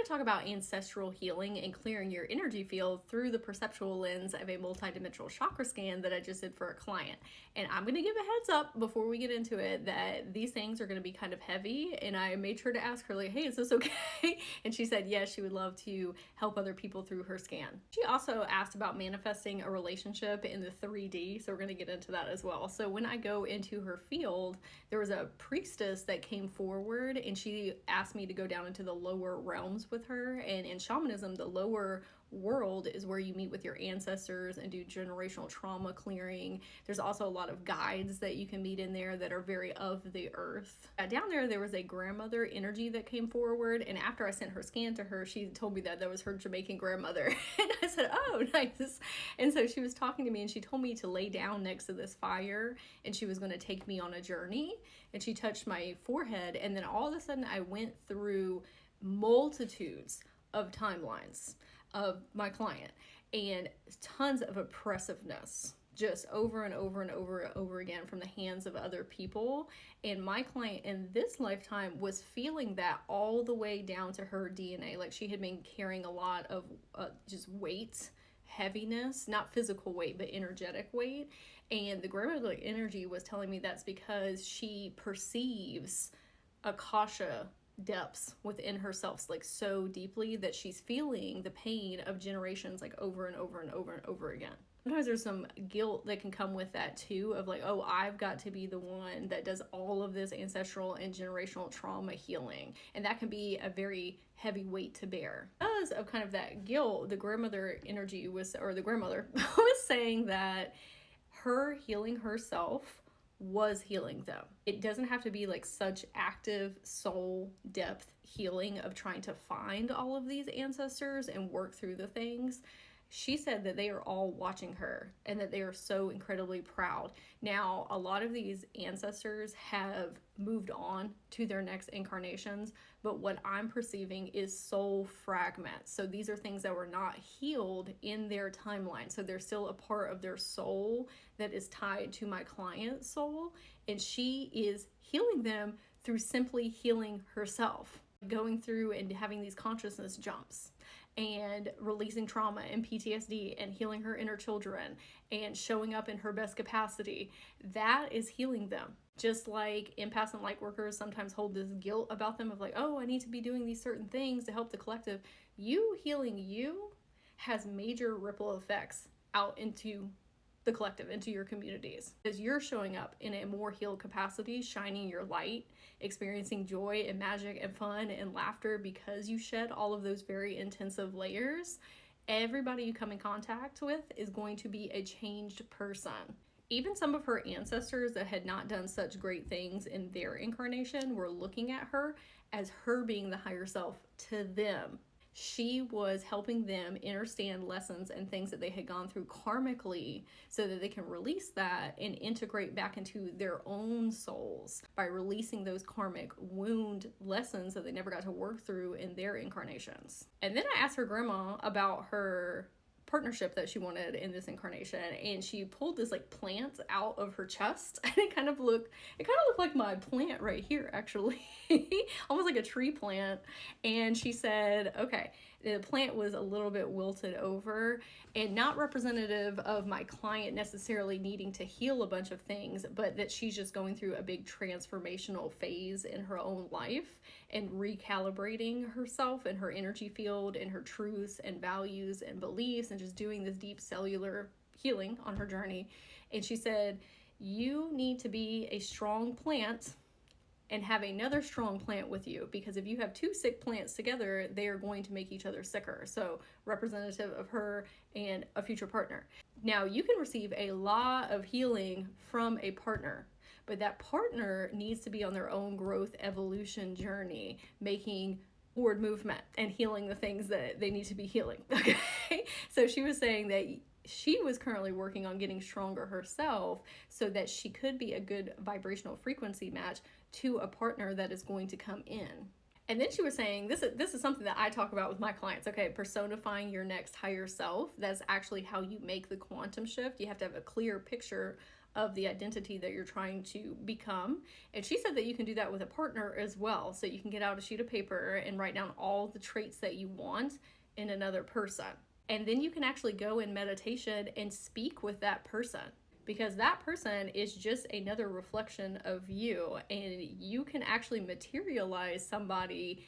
to talk about ancestral healing and clearing your energy field through the perceptual lens of a multidimensional chakra scan that I just did for a client. And I'm going to give a heads up before we get into it that these things are going to be kind of heavy. And I made sure to ask her, like, hey, is this okay? And she said, yes, she would love to help other people through her scan. She also asked about manifesting a relationship in the 3D. So we're going to get into that as well. So when I go into her field, there was a priestess that came forward and she asked me to go down into the lower realms with her. And in shamanism, the lower world is where you meet with your ancestors and do generational trauma clearing. There's also a lot of guides that you can meet in there that are very of the earth. Down there was a grandmother energy that came forward, and after I sent her scan to her, she told me that was her Jamaican grandmother. And I said, oh, nice. And so she was talking to me and she told me to lay down next to this fire and she was going to take me on a journey, and she touched my forehead, and then all of a sudden I went through multitudes of timelines of my client and tons of oppressiveness just over and over and over and over again from the hands of other people. And my client in this lifetime was feeling that all the way down to her DNA. Like she had been carrying a lot of just weight, heaviness, not physical weight, but energetic weight. And the grandmother energy was telling me that's because she perceives Akasha depths within herself like so deeply that she's feeling the pain of generations like over and over and over and over again. Sometimes there's some guilt that can come with that too, of like, oh, I've got to be the one that does all of this ancestral and generational trauma healing. And that can be a very heavy weight to bear. Because of kind of that guilt, the grandmother energy was, or the grandmother was saying that her healing herself was healing them. It doesn't have to be like such active soul depth healing of trying to find all of these ancestors and work through the things. She said that they are all watching her and that they are so incredibly proud. Now, a lot of these ancestors have moved on to their next incarnations, but what I'm perceiving is soul fragments. So these are things that were not healed in their timeline. So they're still a part of their soul that is tied to my client's soul, and she is healing them through simply healing herself, going through and having these consciousness jumps and releasing trauma and PTSD and healing her inner children and showing up in her best capacity. That is healing them. Just like empaths and lightworkers sometimes hold this guilt about them of like, oh, I need to be doing these certain things to help the collective. You healing you has major ripple effects out into the collective, into your communities. As you're showing up in a more healed capacity, shining your light, experiencing joy and magic and fun and laughter because you shed all of those very intensive layers, everybody you come in contact with is going to be a changed person. Even some of her ancestors that had not done such great things in their incarnation were looking at her as her being the higher self to them. She was helping them understand lessons and things that they had gone through karmically so that they can release that and integrate back into their own souls by releasing those karmic wound lessons that they never got to work through in their incarnations. And then I asked her grandma about her partnership that she wanted in this incarnation, and she pulled this like plant out of her chest, and it kind of looked like my plant right here, actually. Almost like a tree plant. And she said, okay, the plant was a little bit wilted over and not representative of my client necessarily needing to heal a bunch of things, but that she's just going through a big transformational phase in her own life and recalibrating herself and her energy field and her truths and values and beliefs and just doing this deep cellular healing on her journey. And she said, you need to be a strong plant and have another strong plant with you, because if you have two sick plants together, they are going to make each other sicker. So representative of her and a future partner. Now, you can receive a lot of healing from a partner, but that partner needs to be on their own growth evolution journey, making forward movement and healing the things that they need to be healing. Okay. So she was saying that she was currently working on getting stronger herself so that she could be a good vibrational frequency match to a partner that is going to come in. And then she was saying, this is something that I talk about with my clients, okay, personifying your next higher self. That's actually how you make the quantum shift. You have to have a clear picture of the identity that you're trying to become. And she said that you can do that with a partner as well. So you can get out a sheet of paper and write down all the traits that you want in another person. And then you can actually go in meditation and speak with that person, because that person is just another reflection of you, and you can actually materialize somebody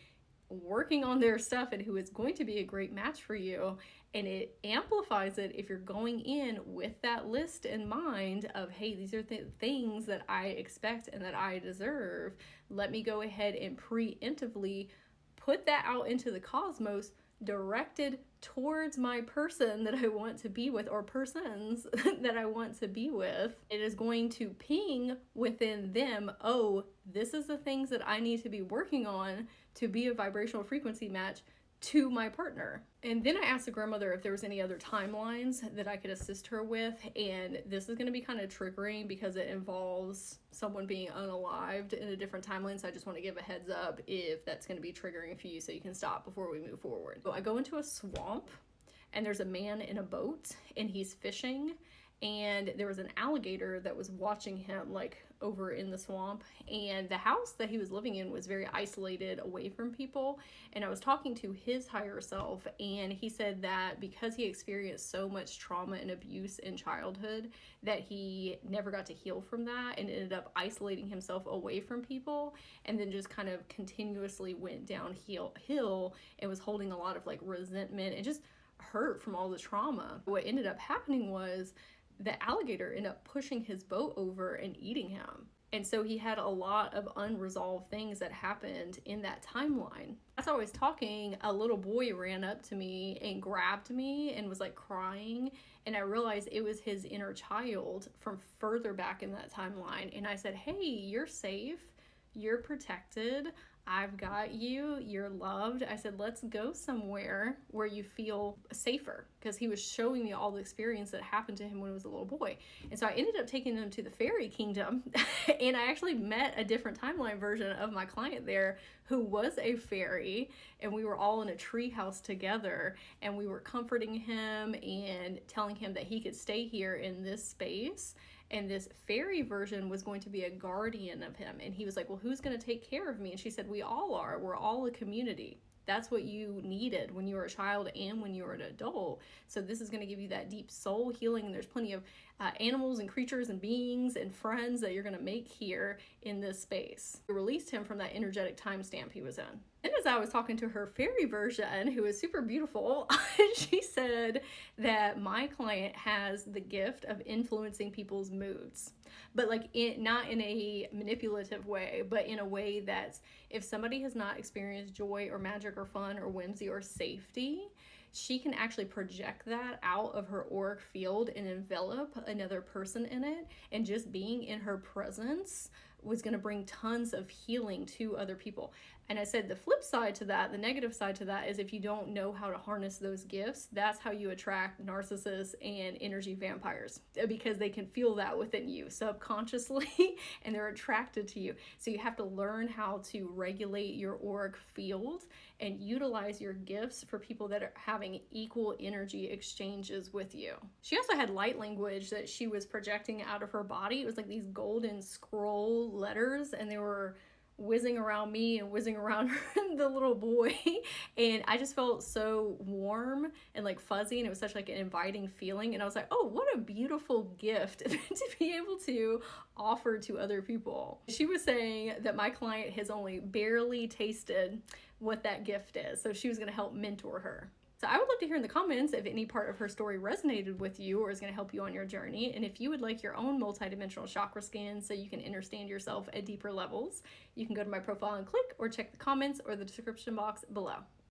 working on their stuff and who is going to be a great match for you. And it amplifies it if you're going in with that list in mind of, hey, these are things that I expect and that I deserve. Let me go ahead and preemptively put that out into the cosmos, directed towards my person that I want to be with, or persons that I want to be with. It is going to ping within them, oh, this is the things that I need to be working on to be a vibrational frequency match to my partner. And then I asked the grandmother if there was any other timelines that I could assist her with, and this is going to be kind of triggering because it involves someone being unalived in a different timeline, so I just want to give a heads up if that's going to be triggering for you, so you can stop before we move forward. So I go into a swamp, and there's a man in a boat, and he's fishing, and there was an alligator that was watching him, like, over in the swamp. And the house that he was living in was very isolated away from people. And I was talking to his higher self, and he said that because he experienced so much trauma and abuse in childhood, that he never got to heal from that and ended up isolating himself away from people, and then just kind of continuously went downhill and was holding a lot of like resentment and just hurt from all the trauma. What ended up happening was the alligator ended up pushing his boat over and eating him. And so he had a lot of unresolved things that happened in that timeline. As I was talking, a little boy ran up to me and grabbed me and was like crying. And I realized it was his inner child from further back in that timeline. And I said, hey, you're safe. You're protected. I've got you, you're loved. I said, let's go somewhere where you feel safer, because he was showing me all the experience that happened to him when he was a little boy. And so I ended up taking him to the fairy kingdom and I actually met a different timeline version of my client there who was a fairy, and we were all in a tree house together, and we were comforting him and telling him that he could stay here in this space. And this fairy version was going to be a guardian of him. And he was like, well, who's going to take care of me? And she said, we all are. We're all a community. That's what you needed when you were a child and when you were an adult. So this is going to give you that deep soul healing. And there's plenty of animals and creatures and beings and friends that you're going to make here in this space. We released him from that energetic timestamp he was in. And as I was talking to her fairy version, who is super beautiful, she said that my client has the gift of influencing people's moods, but like not in a manipulative way, but in a way that's, if somebody has not experienced joy or magic or fun or whimsy or safety, she can actually project that out of her auric field and envelop another person in it. And just being in her presence was going to bring tons of healing to other people. And I said the flip side to that, the negative side to that, is if you don't know how to harness those gifts, that's how you attract narcissists and energy vampires, because they can feel that within you subconsciously and they're attracted to you. So you have to learn how to regulate your auric field and utilize your gifts for people that are having equal energy exchanges with you. She also had light language that she was projecting out of her body. It was like these golden scroll letters, and they were whizzing around me and whizzing around the little boy, and I just felt so warm and like fuzzy, and it was such like an inviting feeling. And I was like, oh, what a beautiful gift to be able to offer to other people. She was saying that my client has only barely tasted what that gift is, so she was going to help mentor her. So I would love to hear in the comments if any part of her story resonated with you or is going to help you on your journey. And if you would like your own multidimensional chakra scan so you can understand yourself at deeper levels, you can go to my profile and click, or check the comments or the description box below.